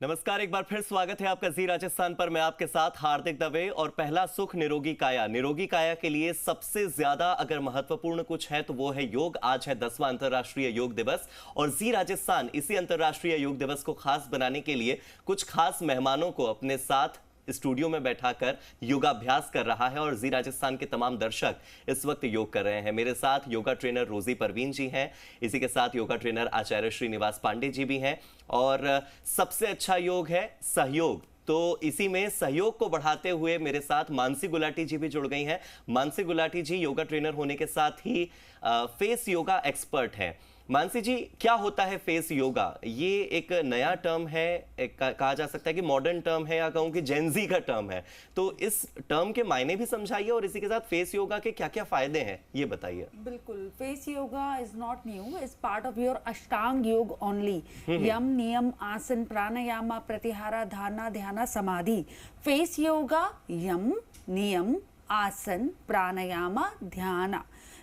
नमस्कार, एक बार फिर स्वागत है आपका जी राजस्थान पर। मैं आपके साथ हार्दिक दवे। और पहला सुख निरोगी काया। निरोगी काया के लिए सबसे ज्यादा अगर महत्वपूर्ण कुछ है तो वो है योग। आज है 10वां अंतर्राष्ट्रीय योग दिवस और जी राजस्थान इसी अंतर्राष्ट्रीय योग दिवस को खास बनाने के लिए कुछ खास मेहमानों को अपने साथ स्टूडियो में बैठाकर योगाभ्यास कर रहा है और जी राजस्थान के तमाम दर्शक इस वक्त योग कर रहे हैं। मेरे साथ योगा ट्रेनर रोजी परवीन जी हैं, इसी के साथ योगा ट्रेनर आचार्य श्रीनिवास पांडे जी भी हैं। और सबसे अच्छा योग है सहयोग, तो इसी में सहयोग को बढ़ाते हुए मेरे साथ मानसी गुलाटी जी भी जुड़ गई हैं। मानसी गुलाटी जी योगा ट्रेनर होने के साथ ही फेस योगा एक्सपर्ट हैं। मानसी जी, क्या होता है फेस योगा? ये एक नया टर्म है, कहा जा सकता है कि मॉडर्न टर्म है, या कहूं कि जेनजी का टर्म है। तो इस टर्म के मायने भी समझाइए और इसी के साथ फेस योगा के क्या क्या फायदे हैं ये बताइए। बिल्कुल, face yoga is not new, is part of your अष्टांग योग ओनली। यम, नियम, आसन, प्राणायाम, प्रत्याहार, धारणा, ध्यान, समाधि। फेस योगा यम, नियम, आसन, प्राणायाम, ध्यान.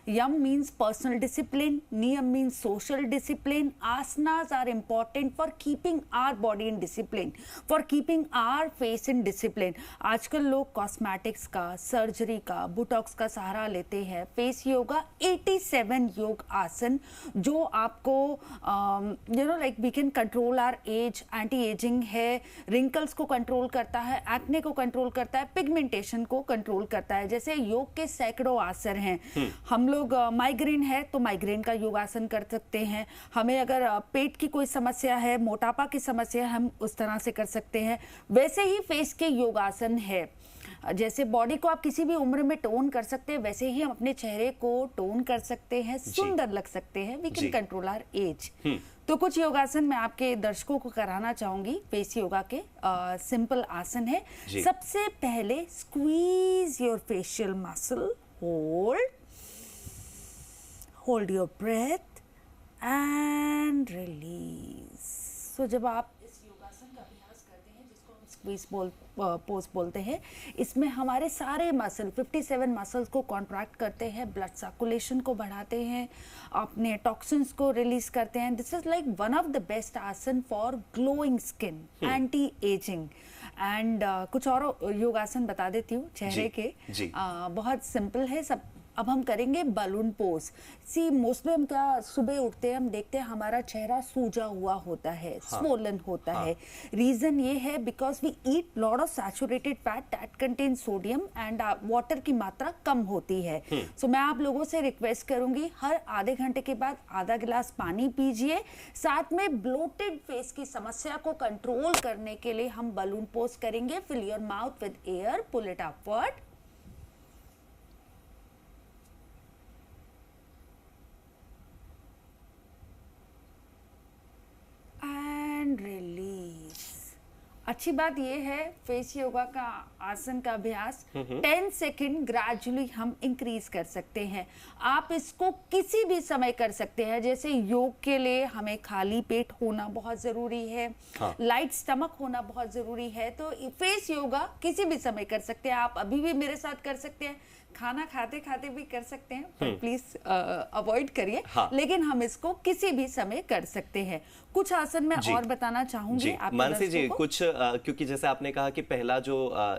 Yam means personal discipline, Niyam means social discipline. Asanas are important for keeping our body in discipline, for keeping our face in discipline. आजकल लोग कॉस्मेटिक्स का, सर्जरी का, बुटॉक्स का सहारा लेते हैं। फेस योगा 87 योग आसन जो आपको like we can control our age, anti aging है, रिंकल्स को कंट्रोल करता है, एक्ने को कंट्रोल करता है, पिगमेंटेशन को कंट्रोल करता है। जैसे योग के सैकड़ों आसन हैं। हम लोग माइग्रेन है तो माइग्रेन का योगासन कर सकते हैं। हमें अगर पेट की कोई समस्या है, मोटापा की समस्या है, हम उस तरह से कर सकते हैं। वैसे ही फेस के योगासन है। जैसे बॉडी को आप किसी भी उम्र में टोन कर सकते हैं, वैसे ही हम अपने चेहरे को टोन कर सकते हैं, सुंदर लग सकते हैं। We can control our age. तो कुछ योगासन मैं आपके दर्शकों को कराना चाहूंगी। फेस योगा के सिंपल आसन है। सबसे पहले squeeze your facial muscle, hold your breath and release. So जब आप इस योगासन का अभ्यास करते हैं, जिसको हम स्क्वीज पोज बोलते हैं, इसमें हमारे सारे मसल 57 मसल्स को कॉन्ट्रैक्ट करते हैं, ब्लड सर्कुलेशन को बढ़ाते हैं, अपने टॉक्सिन्स को रिलीज करते हैं। This is like one of the best asana for glowing skin, anti ageing. And कुछ और योगासन बता देती हूँ चेहरे के। बहुत सिंपल है सब। अब हम करेंगे बलून पोज। सी मोस्टली हम क्या सुबह उठते हैं, हम देखते हैं हमारा चेहरा सूजा हुआ होता है, स्वोलन होता है। रीजन ये है because we eat lot of saturated fat that contain sodium and water की मात्रा कम होती है। सो मैं आप लोगों से रिक्वेस्ट करूंगी, हर आधे घंटे के बाद आधा गिलास पानी पीजिए। साथ में ब्लोटेड फेस की समस्या को कंट्रोल करने के लिए हम बलून पोज करेंगे। Fill your mouth with air, pull it upward release. अच्छी बात यह है फेस योगा का आसन का अभ्यास 10 सेकेंड ग्रेजुअली हम इंक्रीज कर सकते हैं। आप इसको किसी भी समय कर सकते हैं। जैसे योग के लिए हमें खाली पेट होना बहुत जरूरी है, लाइट स्टमक होना बहुत जरूरी है। तो फेस योगा किसी भी समय कर सकते हैं। आप अभी भी मेरे साथ कर सकते हैं, खाना खाते खाते भी कर सकते हैं, पर प्लीज अवॉइड करिए। लेकिन हम इसको किसी भी समय कर सकते हैं। कुछ आसन मैं और बताना चाहूंगी मानसी जी। कुछ क्योंकि जैसे आपने कहा कि पहला जो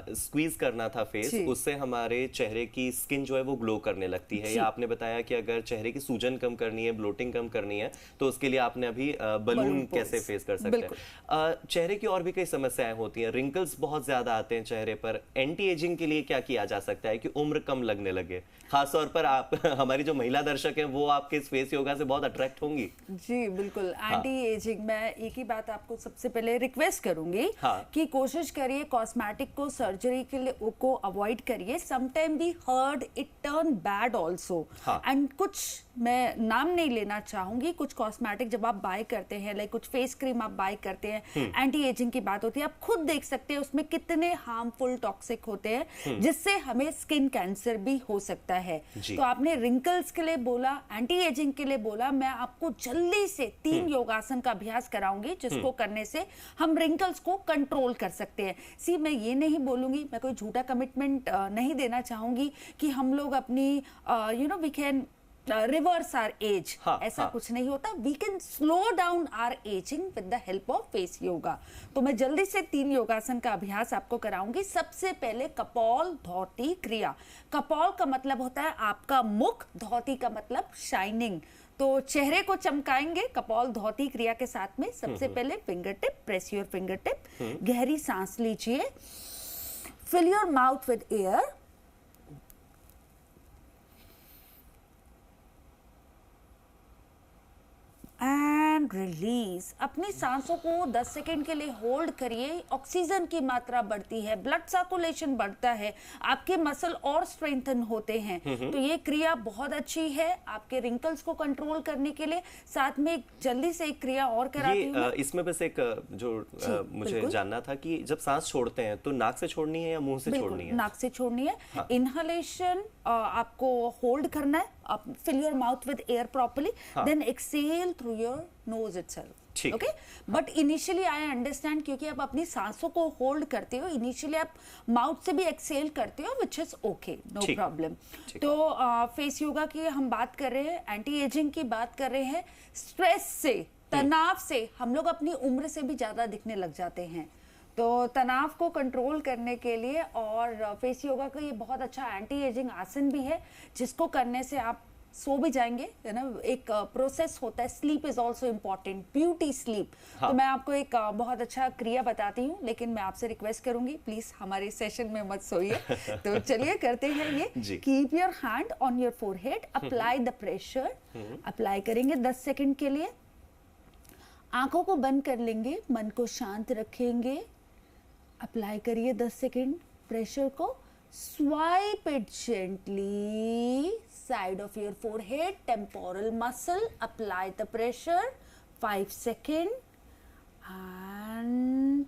स्क्वीज करना था फेस, उससे हमारे चेहरे की स्किन जो है वो ग्लो करने लगती है। या आपने बताया कि अगर चेहरे की सूजन कम करनी है, ब्लोटिंग कम करनी है, तो उसके लिए आपने अभी बलून कैसे फेस कर सकते हैं। चेहरे की और भी कई समस्याएं होती हैं, रिंकल्स बहुत ज्यादा आते हैं चेहरे पर। एंटी एजिंग के लिए क्या किया जा सकता है कि उम्र कम लगने लगे? खासतौर पर आप हमारी जो महिला दर्शक हैं वो आपके इस फेस योगा से बहुत अट्रैक्ट होंगी। जी बिल्कुल। एंटी एजिंग, मैं एक ही बात आपको सबसे पहले रिक्वेस्ट करूंगी कि कोशिश करिए कॉस्मेटिक को, सर्जरी के लिए को अवॉइड करिए। Sometime we heard it turn bad also. And कुछ मैं नाम नहीं लेना चाहूंगी, कुछ कॉस्मेटिक जब आप बाय करते हैं, लाइक कुछ फेस क्रीम आप बाय करते हैं, एंटी एजिंग की बात होती है, आप खुद देख सकते हैं उसमें कितने हार्मफुल टॉक्सिक होते हैं, जिससे हमें स्किन कैंसर भी हो सकता है। तो आपने रिंकल्स के लिए बोला, एंटी एजिंग के लिए बोला, मैं आपको जल्दी से 3 योगासन का अभ्यास कराऊंगी जिसको करने से हम रिंकल्स को कंट्रोल कर सकते हैं। सी मैं ये नहीं बोलूंगी, मैं कोई झूठा कमिटमेंट नहीं देना चाहूंगी कि हम लोग अपनी we can reverse our age, हाँ, ऐसा हाँ. कुछ नहीं होता. We can slow down our aging with the help of face yoga. तो मैं जल्दी से 3 योगासन का अभ्यास आपको कराऊंगी. सबसे पहले कपाल धौती क्रिया. कपाल का मतलब होता है आपका मुख, धौती का मतलब शाइनिंग. तो चेहरे को चमकाएंगे कपाल धौती क्रिया के साथ में. सबसे पहले finger tip, press your finger tip. गहरी सांस लीजिए. Fill your mouth with air. And release. अपनी सांसों को 10 सेकेंड के लिए होल्ड करिए. ऑक्सीजन की मात्रा बढ़ती है, ब्लड सर्कुलेशन बढ़ता है, आपके मसल और स्ट्रेंथन होते हैं. तो ये क्रिया बहुत अच्छी है आपके रिंकल्स को कंट्रोल करने के लिए. साथ में जल्दी से एक क्रिया और कराती हूँ मैं. इसमें बस एक मुझे जानना था कि जब सांस छोड़ते हैं तो नाक से छोड़नी है या मुंह से छोड़नी है? नाक से छोड़नी है. हाँ. इनहलेशन आपको होल्ड करना है. Fill your mouth with air properly, then exhale through your nose itself. Okay. But initially I understand, क्योंकि आप अपनी सांसों को होल्ड करते हो, इनिशियली आप माउथ से भी एक्सेल करते हो, which is okay, no problem. तो फेस योगा की हम बात कर रहे हैं, एंटी एजिंग की बात कर रहे हैं. स्ट्रेस से, तनाव से हम लोग अपनी उम्र से भी ज्यादा दिखने लग जाते हैं. तो तनाव को कंट्रोल करने के लिए, और फेस योगा का ये बहुत अच्छा एंटी एजिंग आसन भी है, जिसको करने से आप सो भी जाएंगे, है ना. एक प्रोसेस होता है. Sleep is also important, beauty sleep. तो मैं आपको एक बहुत अच्छा क्रिया बताती हूँ, लेकिन मैं आपसे रिक्वेस्ट करूंगी प्लीज हमारे सेशन में मत सोइए. तो चलिए करते हैं ये. Keep your hand on your forehead, apply the pressure. Apply करेंगे 10 सेकेंड के लिए. आंखों को बंद कर लेंगे, मन को शांत रखेंगे. अप्लाई करिए 10 सेकेंड प्रेशर को. Swipe it gently, side of your forehead, temporal muscle. Apply the pressure 5 second and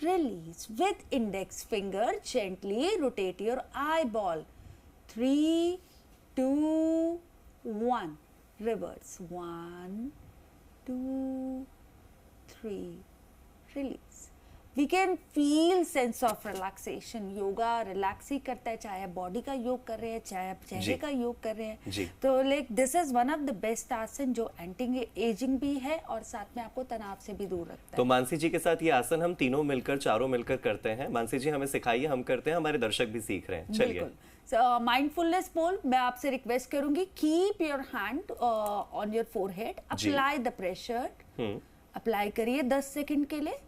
release. With index finger gently rotate your eyeball. 3, 2, 1. Reverse. 1, 2, 3. Release. We can feel sense of relaxation. Yoga relax ही करता है, चाहे आप body का योग कर रहे हैं, चाहे आप चेहरे का योग कर रहे हैं. तो like this is one of the best आसन जो एंटी एजिंग भी है और साथ में आपको तनाव से भी दूर रखता है. तो मानसी जी के साथ ये आसन हम तीनों मिलकर, चारों मिलकर करते हैं. मानसी जी हमें सिखाइए, हम करते हैं, हमारे दर्शक भी सीख रहे हैं. चलिए. माइंडफुलनेस पोल. मैं आपसे रिक्वेस्ट करूंगी, keep your hand on your forehead, apply the pressure. Apply करिए 10 सेकेंड के लिए.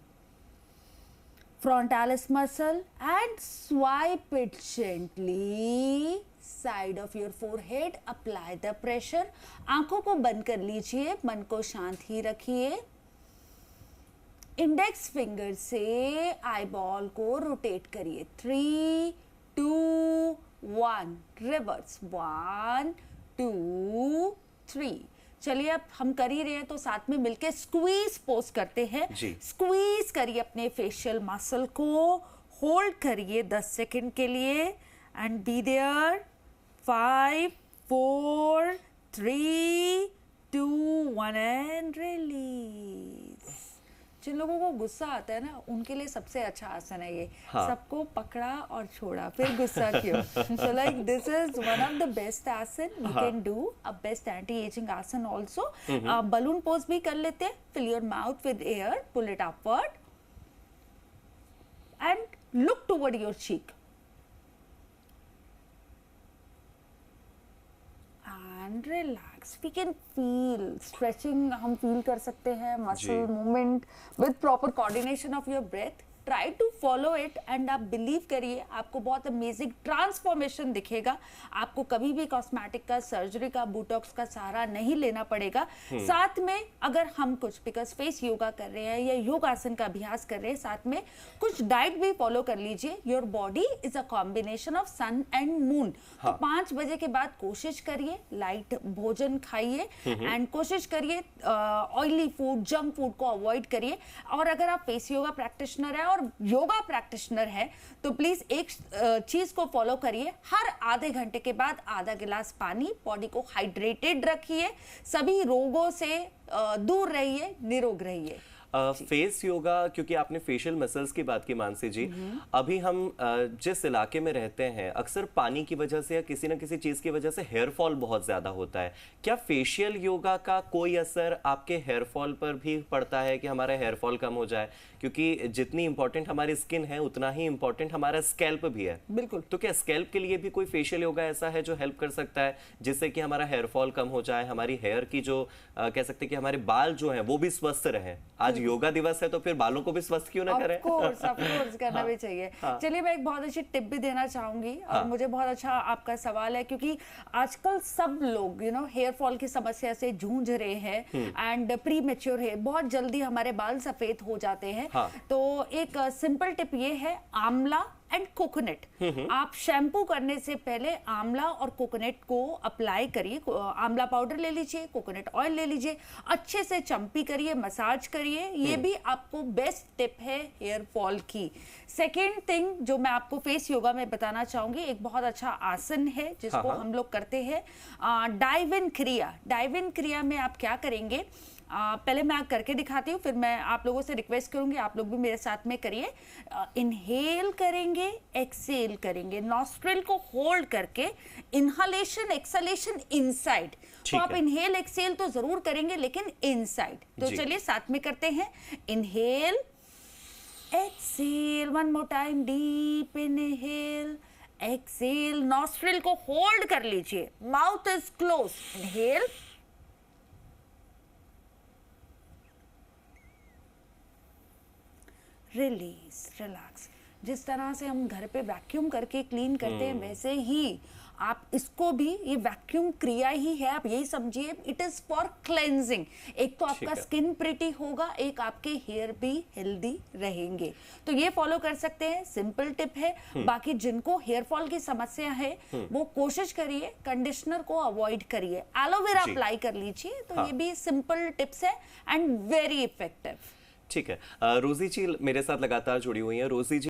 Frontalis muscle and swipe it gently. Side of your forehead. Apply the pressure. आंखों को बंद कर लीजिए, मन को शांत ही रखिए. इंडेक्स फिंगर से आईबॉल को रोटेट करिए. 3, 2, 1. रिवर्स. 1, 2, 3. चलिए अब हम कर ही रहे हैं तो साथ में मिलके स्क्वीज पोज करते हैं. स्क्वीज करिए अपने फेशियल मसल को, होल्ड करिए 10 सेकेंड के लिए and be there. 5, 4, 3, 2, 1 and release. जिन लोगों को गुस्सा आता है ना, उनके लिए सबसे अच्छा आसन है ये. सबको पकड़ा और छोड़ा, फिर गुस्सा क्यों. So like this is one of the best आसन we can do. A best anti-aging आसन also. बलून पोज भी कर लेते हैं. Fill your mouth with air, pull it upward and look toward your cheek. And relax. We can feel stretching. हम feel कर सकते हैं muscle movement with proper coordination of your breath. Try to follow it and आप believe करिए, आपको बहुत amazing transformation दिखेगा. आपको कभी भी कॉस्मेटिक का, सर्जरी का, बोटॉक्स का सहारा नहीं लेना पड़ेगा. साथ में अगर हम कुछ बिकॉज फेस योगा कर रहे हैं या योगासन का अभ्यास कर रहे हैं, साथ में कुछ डाइट भी फॉलो कर लीजिए. Your body is a combination of sun and moon. तो 5 बजे के बाद कोशिश करिए लाइट भोजन खाइए एंड कोशिश करिए ऑयली फूड, जंक फूड को अवॉइड करिए. और अगर आप फेस योगा प्रैक्टिशनर है और योगा प्रैक्टिशनर है तो प्लीज एक चीज को फॉलो करिए. हर आधे घंटे के बाद आधा गिलास पानी. बॉडी को हाइड्रेटेड रखिए. सभी रोगों से दूर रहिए, निरोग रहिए. फेस योगा, क्योंकि आपने फेशियल मसल्स की बात की मानसी जी, अभी हम जिस इलाके में रहते हैं अक्सर पानी की वजह से या किसी न किसी चीज की वजह से हेयर फॉल बहुत ज्यादा होता है। क्या फेशियल योगा का कोई असर आपके हेयर फॉल पर भी पड़ता है कि हमारा हेयर फॉल कम हो जाए? क्योंकि जितनी इंपॉर्टेंट हमारी स्किन है उतना ही इंपॉर्टेंट हमारा स्कैल्प भी है। बिल्कुल। तो क्या स्कैल्प के लिए भी कोई फेशियल योगा ऐसा है जो हेल्प कर सकता है जिससे कि हमारा हेयर फॉल कम हो जाए, हमारी हेयर की जो कह सकते हैं कि हमारे बाल जो हैं वो भी स्वस्थ रहें? आज योगा दिवस है तो फिर बालों को भी स्वस्थ क्यों ना करें? ऑफ कोर्स करना भी चाहिए। चलिए, मैं एक बहुत अच्छी टिप भी देना चाहूंगी और मुझे बहुत अच्छा आपका सवाल है, क्योंकि आजकल सब लोग हेयर फॉल की समस्या से जूझ रहे हैं एंड प्री मेच्योर है, बहुत जल्दी हमारे बाल सफेद हो जाते हैं। तो एक सिंपल टिप ये है, आंवला एंड कोकोनट। आप शैम्पू करने से पहले आंवला और कोकोनट को अप्लाई करिए। आंवला पाउडर ले लीजिए, कोकोनट ऑयल ले लीजिए, अच्छे से चम्पी करिए, मसाज करिए। ये भी आपको बेस्ट टिप है हेयर फॉल की। सेकेंड थिंग जो मैं आपको फेस योगा में बताना चाहूंगी, एक बहुत अच्छा आसन है जिसको हम लोग करते हैं, डाइव इन क्रिया। डाइव इन क्रिया में आप क्या करेंगे, पहले मैं करके दिखाती हूँ, फिर मैं आप लोगों से रिक्वेस्ट करूंगी आप लोग भी मेरे साथ में करिए। इनहेल करेंगे, एक्सेल करेंगे, नॉस्ट्रिल को होल्ड करके, इनहालेशन एक्सलेशन इनसाइड। तो आप इनहेल एक्सेल तो जरूर करेंगे लेकिन इनसाइड। तो चलिए साथ में करते हैं। Inhale, exhale, one more time, deep inhale, exhale, nostril को होल्ड कर लीजिए, mouth is close. Inhale, release, relax. जिस तरह से हम घर पे वैक्यूम करके क्लीन करते हैं वैसे ही आप इसको भी, ये वैक्यूम क्रिया ही है, आप यही समझिए, इट इज फॉर क्लेंजिंग। एक तो आपका स्किन प्रिटी होगा, एक आपके हेयर भी हेल्दी रहेंगे। तो ये फॉलो कर सकते हैं, सिंपल टिप है। बाकी जिनको हेयर फॉल की समस्या है वो कोशिश करिए कंडीशनर को अवॉइड करिए, एलोवेरा अप्लाई कर लीजिए। तो ये भी सिंपल टिप्स है एंड वेरी इफेक्टिव। ठीक है। रोजी जी मेरे साथ लगातार जुड़ी हुई है। रोजी जी,